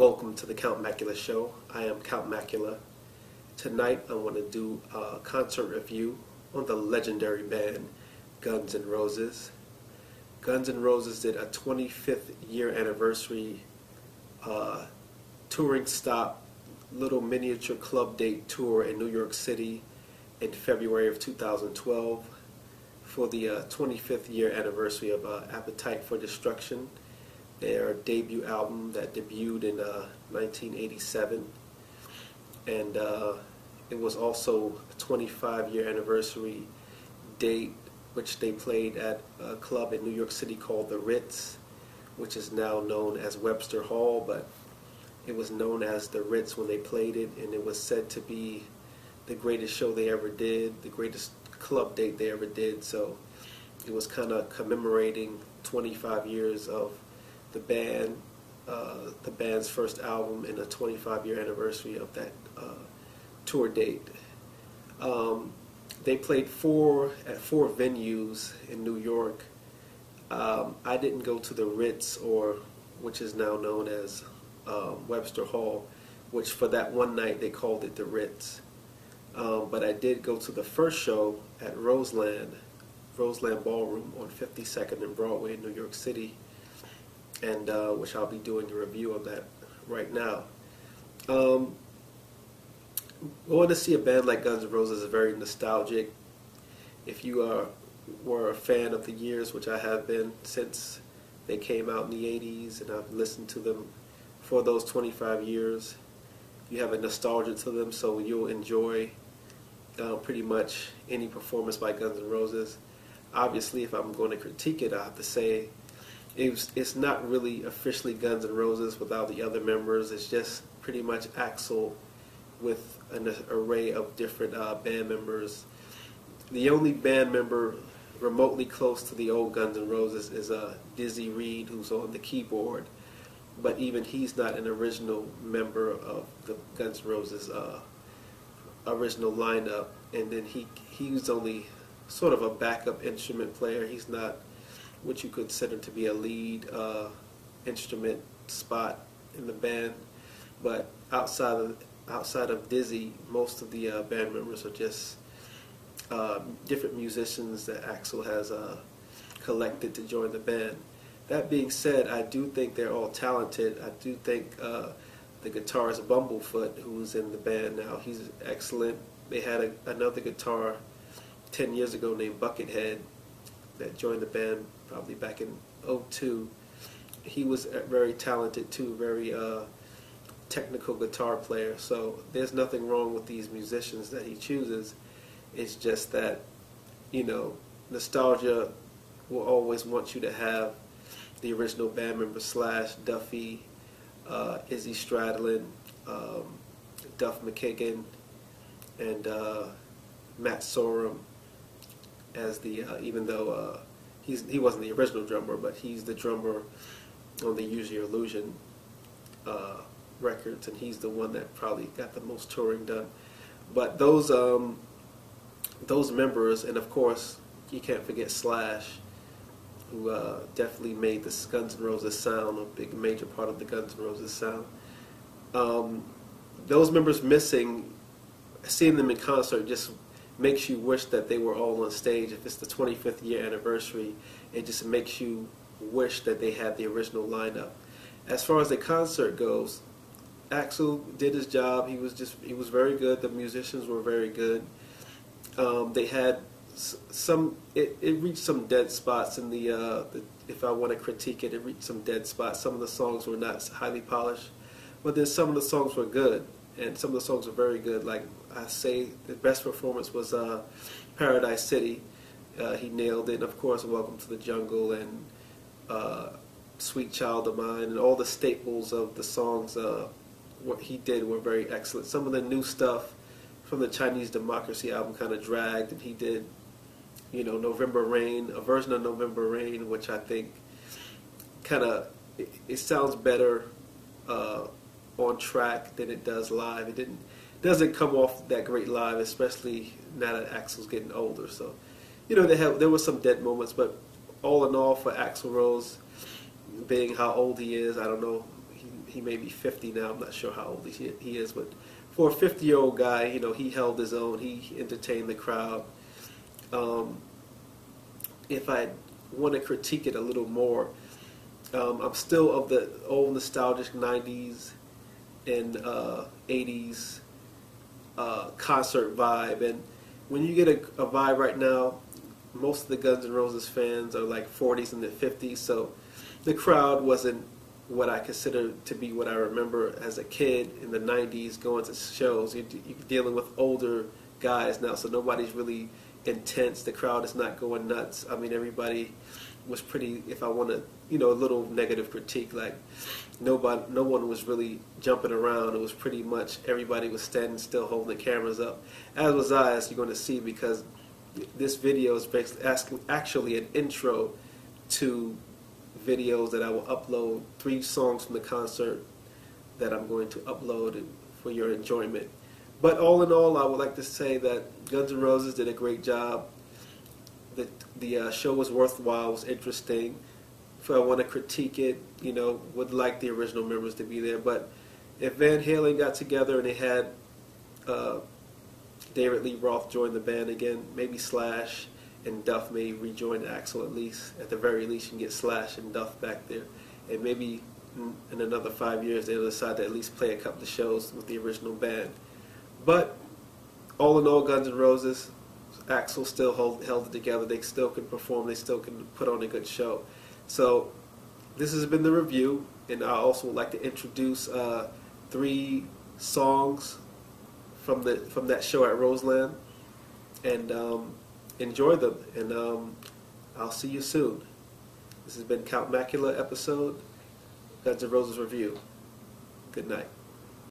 Welcome to the Count Mackular Show. I am Count Mackular. Tonight I want to do a concert review on the legendary band Guns N' Roses. Guns N' Roses did a 25th year anniversary touring stop, little miniature club date tour in New York City in February of 2012 for the 25th year anniversary of Appetite for Destruction, their debut album that debuted in 1987, and it was also a 25-year anniversary date which they played at a club in New York City called the Ritz, which is now known as Webster Hall, but it was known as the Ritz when they played it, and it was said to be the greatest show they ever did, the greatest club date they ever did. So it was kind of commemorating 25 years of the band's first album and a 25-year anniversary of that tour date. They played at four venues in New York. I didn't go to the Ritz, which is now known as Webster Hall, which for that one night they called it the Ritz. But I did go to the first show at Roseland Ballroom on 52nd and Broadway in New York City, and which I'll be doing a review of that right now. Going to see a band like Guns N' Roses is very nostalgic. If you were a fan of the years, which I have been since they came out in the 80s, and I've listened to them for those 25 years, you have a nostalgia to them, so you'll enjoy pretty much any performance by Guns N' Roses. Obviously, if I'm going to critique it, I have to say it's not really officially Guns N' Roses without the other members. It's just pretty much Axl with an array of different band members. The only band member remotely close to the old Guns N' Roses is Dizzy Reed, who's on the keyboard, but even he's not an original member of the Guns N' Roses original lineup, and then he was only sort of a backup instrument player. He's not what you consider to be a lead instrument spot in the band, but outside of Dizzy, most of the band members are just different musicians that Axl has collected to join the band. That being said, I do think they're all talented. I do think the guitarist Bumblefoot, who's in the band now, he's excellent. They had another guitar 10 years ago named Buckethead that joined the band probably back in '02. He was very talented too, very technical guitar player. So there's nothing wrong with these musicians that he chooses. It's just that, you know, nostalgia will always want you to have the original band members Slash, Duffy, Izzy Stradlin, Duff McKagan, and Matt Sorum as the even though he wasn't the original drummer, but he's the drummer on the Use Your Illusion records, and he's the one that probably got the most touring done. But those members, and of course you can't forget Slash, who definitely made the Guns N' Roses sound a big major part of the Guns N' Roses sound. Those members missing, seeing them in concert just makes you wish that they were all on stage. If it's the 25th year anniversary, it just makes you wish that they had the original lineup. As far as the concert goes, Axl did his job. He was very good. The musicians were very good. They had it reached some dead spots in the if I want to critique it, it reached some dead spots. Some of the songs were not highly polished, but then some of the songs were good, and some of the songs were very good. Like I say, the best performance was Paradise City. He nailed it. And of course, Welcome to the Jungle and Sweet Child of Mine, and all the staples of the songs what he did were very excellent. Some of the new stuff from the Chinese Democracy album kind of dragged, and he did, you know, November Rain, a version of November Rain, which I think kind of, it sounds better on track than it does live. It doesn't come off that great live, especially now that Axl's getting older. So, you know, there were some dead moments, but all in all, for Axl Rose, being how old he is, I don't know, he may be 50 now. I'm not sure how old he is, but for a 50-year-old guy, you know, he held his own. He entertained the crowd. If I want to critique it a little more, I'm still of the old nostalgic 90s and 80s concert vibe. And when you get a vibe right now, most of the Guns N' Roses fans are like 40s and the 50s, so the crowd wasn't what I consider to be what I remember as a kid in the 90s going to shows. You're dealing with older guys now, so nobody's really intense. The crowd is not going nuts. I mean, everybody was pretty, if I want to, you know, a little negative critique, like no one was really jumping around. It was pretty much everybody was standing still holding the cameras up, as was I, as you're going to see, because this video is actually an intro to videos that I will upload, 3 songs from the concert that I'm going to upload for your enjoyment. But all in all, I would like to say that Guns N' Roses did a great job. The show was worthwhile, it was interesting. If I want to critique it, you know, would like the original members to be there. But if Van Halen got together and they had David Lee Roth join the band again, maybe Slash and Duff may rejoin Axl at least. At the very least, you can get Slash and Duff back there. And maybe in another 5 years, they'll decide to at least play a couple of shows with the original band. But all in all, Guns N' Roses, Axl still held it together. They still can perform. They still can put on a good show. So this has been the review, and I also would like to introduce 3 songs from that show at Roseland, and enjoy them. And I'll see you soon. This has been Count Mackular episode, Guns N' Roses review. Good night.